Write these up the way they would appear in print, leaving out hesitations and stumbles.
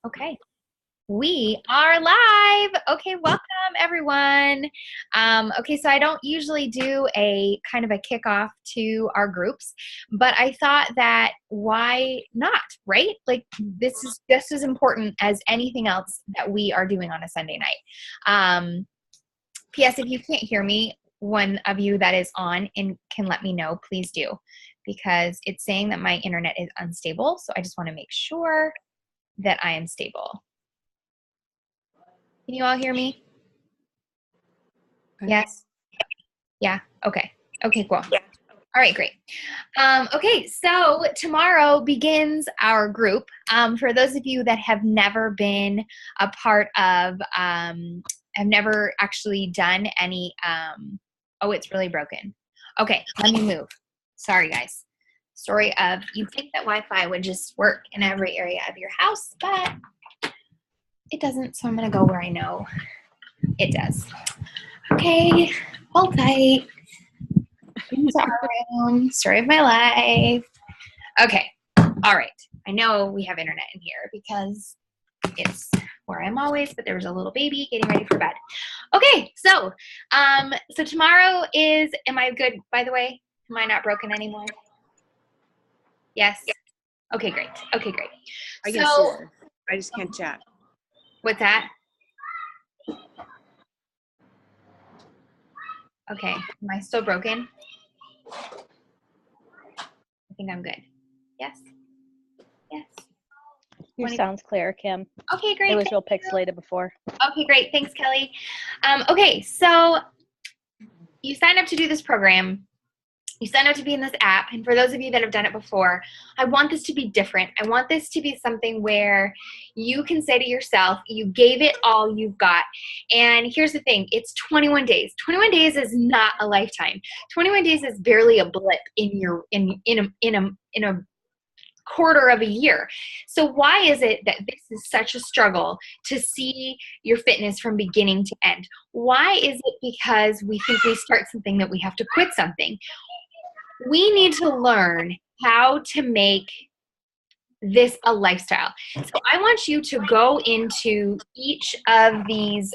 Okay, we are live. Okay, welcome everyone. Okay, so I don't usually do a kind of a kickoff to our groups, but I thought that why not, right? Like this is just as important as anything else that we are doing on a Sunday night. P.S. If you can't hear me, one of you that is on and can let me know, please do, because it's saying that my internet is unstable. So I just want to make sure that I am stable. Can you all hear me? Yes? Yeah? Okay. Okay, cool. Yeah. All right, great. Okay, so tomorrow begins our group. For those of you that have never been a part of, have never actually done any, oh, it's really broken. Okay, let me move. Sorry, guys. Story of, you'd think that Wi-Fi would just work in every area of your house, but it doesn't, so I'm gonna go where I know it does. Okay, hold tight. Into our room, story of my life. Okay, all right. I know we have internet in here because it's where I'm always, but there was a little baby getting ready for bed. Okay, so tomorrow is, am I good, by the way? Am I not broken anymore? Yes? Okay, great. Okay, great. I can see her. I just can't chat. What's that? Okay, am I still broken? I think I'm good. Yes? Yes. Your sound's clear, Kim. Okay, great. It was real pixelated before. Okay, great. Thanks, Kelly. Okay, so you signed up to do this program. You signed up to be in this app. And for those of you that have done it before, I want this to be different. I want this to be something where you can say to yourself, you gave it all you've got. And here's the thing, it's 21 days. 21 days is not a lifetime. 21 days is barely a blip in your in a quarter of a year. So why is it that this is such a struggle to see your fitness from beginning to end? Why is it because we think we start something that we have to quit something? We need to learn how to make this a lifestyle. So I want you to go into each of these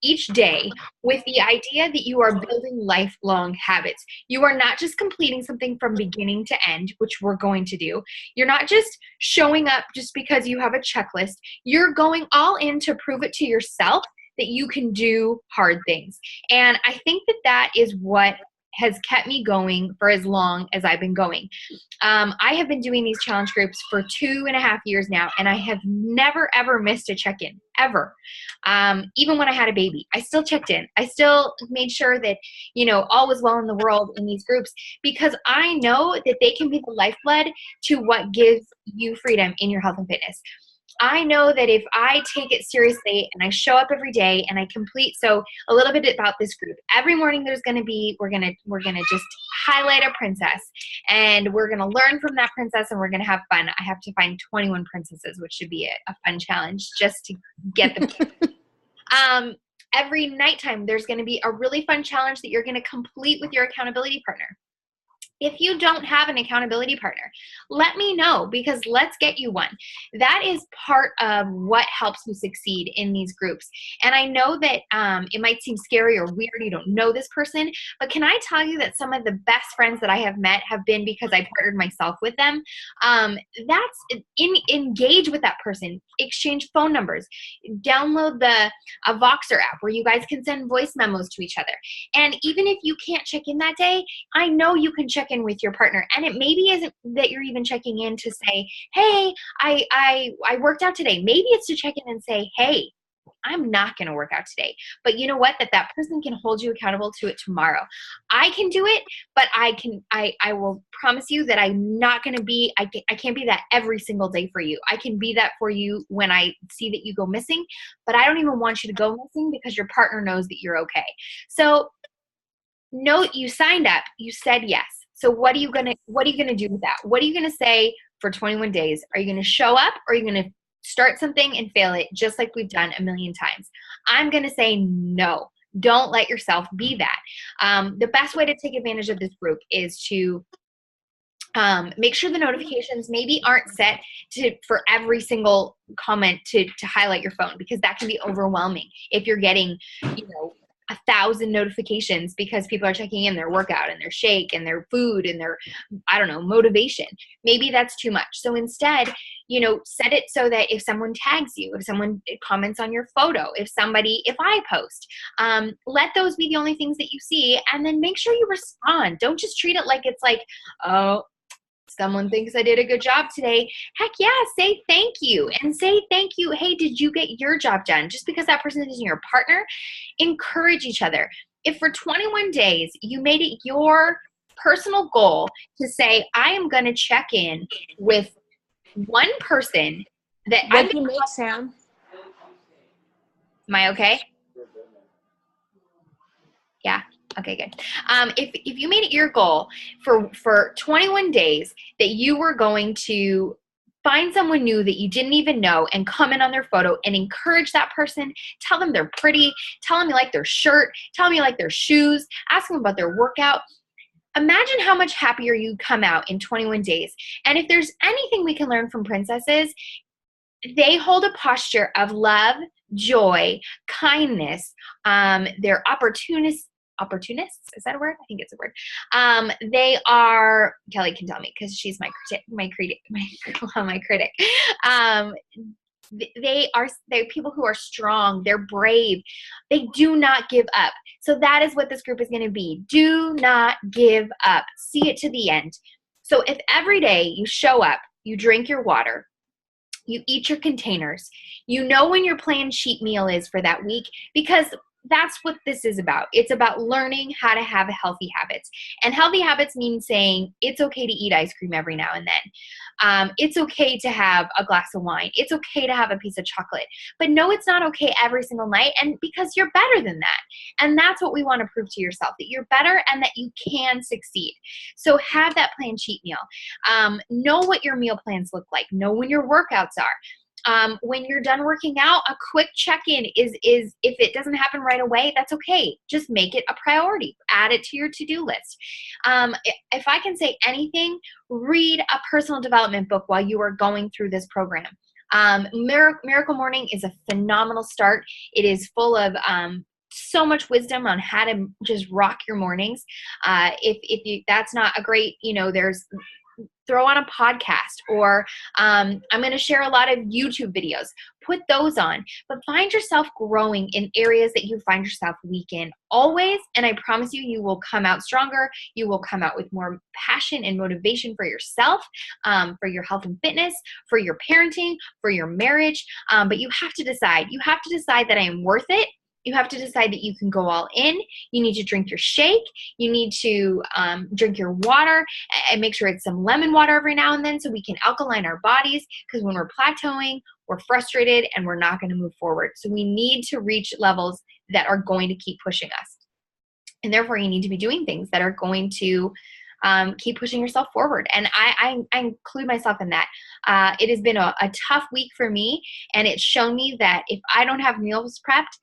each day with the idea that you are building lifelong habits. You are not just completing something from beginning to end, which we're going to do. You're not just showing up just because you have a checklist. You're going all in to prove it to yourself that you can do hard things. And I think that that is what has kept me going for as long as I've been going. I have been doing these challenge groups for 2.5 years now, and I have never, ever missed a check-in, ever. Even when I had a baby, I still checked in. I still made sure that, you know, all was well in the world in these groups, because I know that they can be the lifeblood to what gives you freedom in your health and fitness. I know that if I take it seriously and I show up every day and I complete, so a little bit about this group. Every morning there's going to be, we're going to just highlight a princess, and we're going to learn from that princess, and we're going to have fun. I have to find 21 princesses, which should be a fun challenge just to get them. Every nighttime there's going to be a really fun challenge that you're going to complete with your accountability partner. If you don't have an accountability partner, let me know, because let's get you one. That is part of what helps you succeed in these groups. And I know that it might seem scary or weird, you don't know this person, but can I tell you that some of the best friends that I have met have been because I partnered myself with them. Engage with that person, exchange phone numbers, download the Voxer app where you guys can send voice memos to each other. And even if you can't check in that day, I know you can check in with your partner, and it maybe isn't that you're even checking in to say, hey, I worked out today. Maybe it's to check in and say, hey, I'm not going to work out today, but you know what, that person can hold you accountable to it tomorrow. I can do it, but I will promise you that I'm not going to be, I can't be that every single day for you. I can be that for you when I see that you go missing, but I don't even want you to go missing because your partner knows that you're okay. So note, you signed up, you said yes. So what are you gonna do with that? What are you gonna say for 21 days? Are you gonna show up, or are you gonna start something and fail it just like we've done a million times? I'm gonna say no. Don't let yourself be that. The best way to take advantage of this group is to Make sure the notifications maybe aren't set for every single comment to highlight your phone, because that can be overwhelming if you're getting, 1,000 notifications because people are checking in their workout and their shake and their food and their, motivation. Maybe that's too much. So instead, set it so that if someone tags you, if someone comments on your photo, if I post, let those be the only things that you see, and then make sure you respond. Don't just treat it like it's like, oh, someone thinks I did a good job today. Heck yeah, say thank you, and say thank you. Hey, did you get your job done? Just because that person isn't your partner, encourage each other. If for 21 days you made it your personal goal to say, I am going to check in with one person that What do you make, Sam? Am I okay? Yeah. Okay, good. If you made it your goal for 21 days that you were going to find someone new that you didn't even know and comment on their photo and encourage that person, tell them they're pretty, tell them you like their shirt, tell them you like their shoes, ask them about their workout. Imagine how much happier you come out in 21 days. And if there's anything we can learn from princesses, they hold a posture of love, joy, kindness. They're opportunists. Is that a word? I think it's a word. They are, Kelly can tell me because she's my critic. They're people who are strong. They're brave. They do not give up. So that is what this group is going to be. Do not give up. See it to the end. So if every day you show up, you drink your water, you eat your containers, you know when your planned cheat meal is for that week, because that's what this is about. It's about learning how to have healthy habits. And healthy habits mean saying it's okay to eat ice cream every now and then. It's okay to have a glass of wine. It's okay to have a piece of chocolate. But no, it's not okay every single night, and because you're better than that. And that's what we want to prove to yourself, that you're better and that you can succeed. So have that planned cheat meal. Know what your meal plans look like. Know when your workouts are. When you're done working out, a quick check-in is if it doesn't happen right away, that's okay. Just make it a priority. Add it to your to-do list. If I can say anything, read a personal development book while you are going through this program. Miracle Morning is a phenomenal start. It is full of so much wisdom on how to just rock your mornings. If that's not a great, there's throw on a podcast, or I'm going to share a lot of YouTube videos. Put those on, but find yourself growing in areas that you find yourself weak in always. And I promise you, you will come out stronger. You will come out with more passion and motivation for yourself, for your health and fitness, for your parenting, for your marriage. But you have to decide. You have to decide that I am worth it. You have to decide that you can go all in. You need to drink your shake. You need to drink your water, and make sure it's some lemon water every now and then so we can alkaline our bodies, because when we're plateauing, we're frustrated and we're not going to move forward. So we need to reach levels that are going to keep pushing us. And therefore, you need to be doing things that are going to keep pushing yourself forward. And I include myself in that. It has been a tough week for me, and it's shown me that if I don't have meals prepped,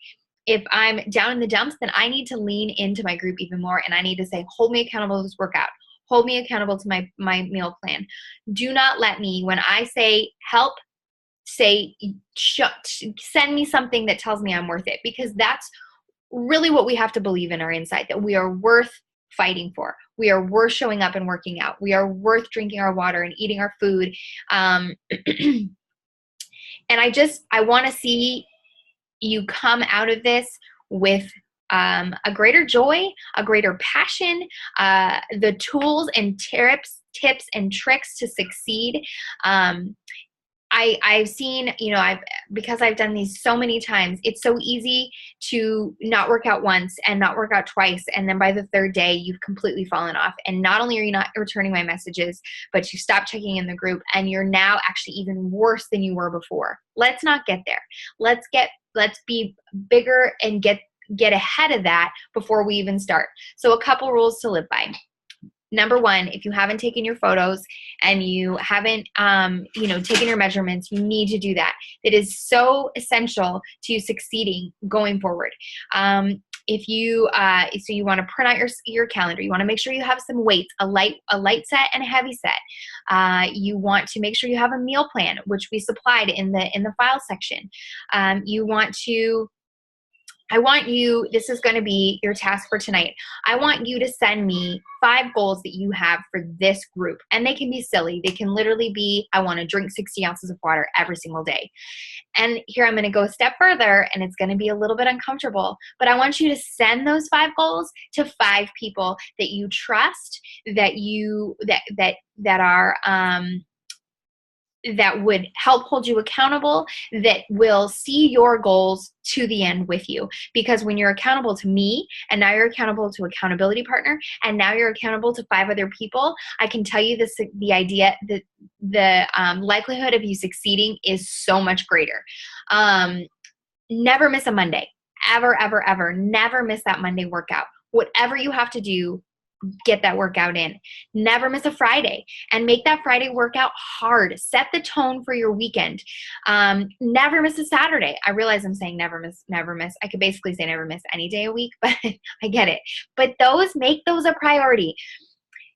if I'm down in the dumps, then I need to lean into my group even more, and I need to say, hold me accountable to this workout. Hold me accountable to my meal plan. Do not let me, when I say help, say send me something that tells me I'm worth it, because that's really what we have to believe in our inside, that we are worth fighting for. We are worth showing up and working out. We are worth drinking our water and eating our food. And I want to see you come out of this with a greater joy, a greater passion, the tools and tips and tricks to succeed. I've seen, because I've done these so many times, it's so easy to not work out once and not work out twice. And then by the third day, you've completely fallen off. And not only are you not returning my messages, but you stop checking in the group, and you're now actually even worse than you were before. Let's not get there. Let's be bigger and get ahead of that before we even start. So a couple rules to live by. Number one, if you haven't taken your photos and you haven't, taken your measurements, you need to do that. It is so essential to succeeding going forward. If you so you want to print out your calendar. You want to make sure you have some weights, a light set and a heavy set. You want to make sure you have a meal plan, which we supplied in the file section. You want to this is going to be your task for tonight. I want you to send me 5 goals that you have for this group. And they can be silly. They can literally be, I want to drink 60 ounces of water every single day. And here I'm going to go a step further, and it's going to be a little bit uncomfortable. But I want you to send those 5 goals to 5 people that you trust, that are that would help hold you accountable, that will see your goals to the end with you. Because when you're accountable to me, and now you're accountable to accountability partner, and now you're accountable to 5 other people, I can tell you this, the idea that the likelihood of you succeeding is so much greater. Never miss a Monday. Ever, ever, ever. Never miss that Monday workout. Whatever you have to do, get that workout in. Never miss a Friday, and make that Friday workout hard. Set the tone for your weekend. Never miss a Saturday. I realize I'm saying never miss. I could basically say never miss any day a week, but I get it. But make those a priority.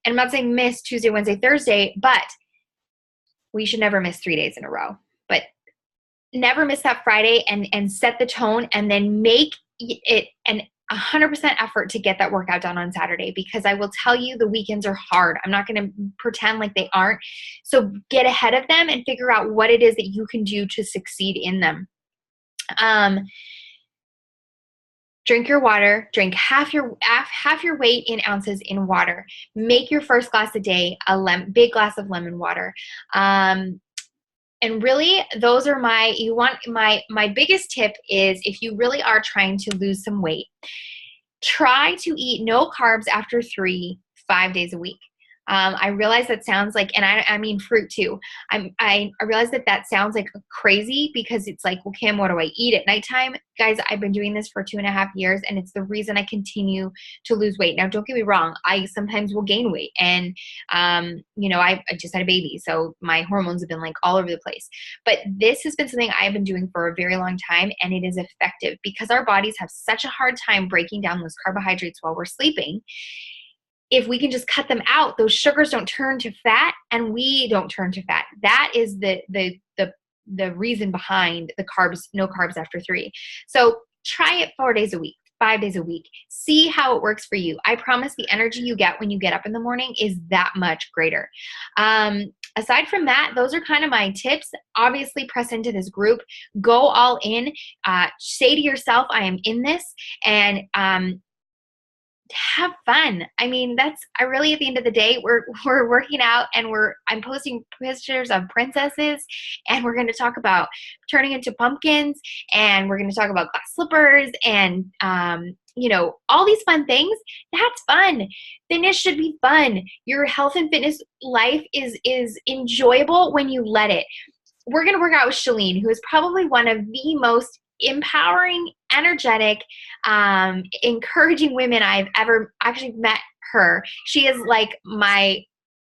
And I'm not saying miss Tuesday, Wednesday, Thursday, but we should never miss 3 days in a row. But never miss that Friday, and set the tone, and then make it an 100% effort to get that workout done on Saturday, because I will tell you the weekends are hard. I'm not going to pretend like they aren't. So get ahead of them and figure out what it is that you can do to succeed in them. Drink your water. Drink half your weight in ounces in water. Make your first glass a day a big glass of lemon water. And really, those are my biggest tip is, if you really are trying to lose some weight, try to eat no carbs after 5 days a week. I realize that sounds like, and I mean fruit too. I realize that sounds like crazy, because it's like, well, Kim, what do I eat at nighttime? Guys, I've been doing this for 2.5 years, and it's the reason I continue to lose weight. Now, don't get me wrong. I sometimes will gain weight, and, I just had a baby, so my hormones have been like all over the place. But this has been something I've been doing for a very long time, and it is effective, because our bodies have such a hard time breaking down those carbohydrates while we're sleeping. If we can just cut them out, those sugars don't turn to fat, and we don't turn to fat. That is the reason behind the no carbs after 3. So try it 4 days a week, 5 days a week. See how it works for you. I promise the energy you get when you get up in the morning is that much greater. Aside from that, those are kind of my tips. Obviously, press into this group. Go all in. Say to yourself, I am in this, and have fun. I mean, I really, at the end of the day, we're working out, and I'm posting pictures of princesses, and we're going to talk about turning into pumpkins, and we're going to talk about glass slippers, and all these fun things. That's fun. Fitness should be fun. Your health and fitness life is enjoyable when you let it. We're going to work out with Shalene, who is probably one of the most empowering, energetic, encouraging women I've ever actually met her. She is like my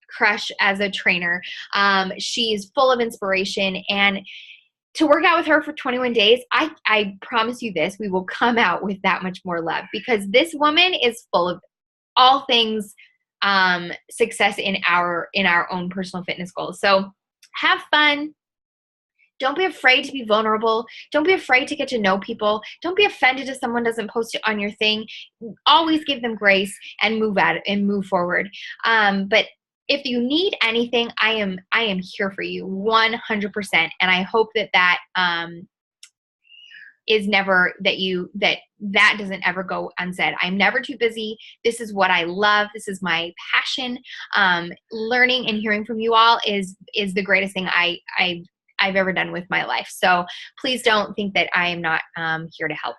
crush as a trainer. She's full of inspiration, and to work out with her for 21 days, I promise you this, we will come out with that much more love, because this woman is full of all things success in our own personal fitness goals. So have fun. Don't be afraid to be vulnerable. Don't be afraid to get to know people. Don't be offended if someone doesn't post it on your thing. Always give them grace and move forward. But if you need anything, I am here for you 100%. And I hope that is never that doesn't ever go unsaid. I'm never too busy. This is what I love. This is my passion. Learning and hearing from you all is the greatest thing I've ever done with my life. So please don't think that I am not here to help.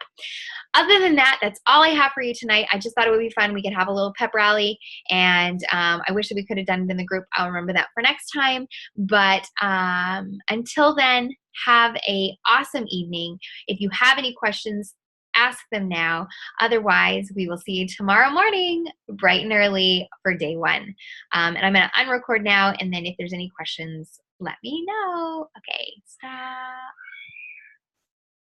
Other than that, that's all I have for you tonight. I just thought it would be fun. We could have a little pep rally, and I wish that we could have done it in the group. I'll remember that for next time. But until then, have a awesome evening. If you have any questions, ask them now. Otherwise, we will see you tomorrow morning, bright and early, for day 1. And I'm going to unrecord now, and then if there's any questions, let me know. Okay, stop.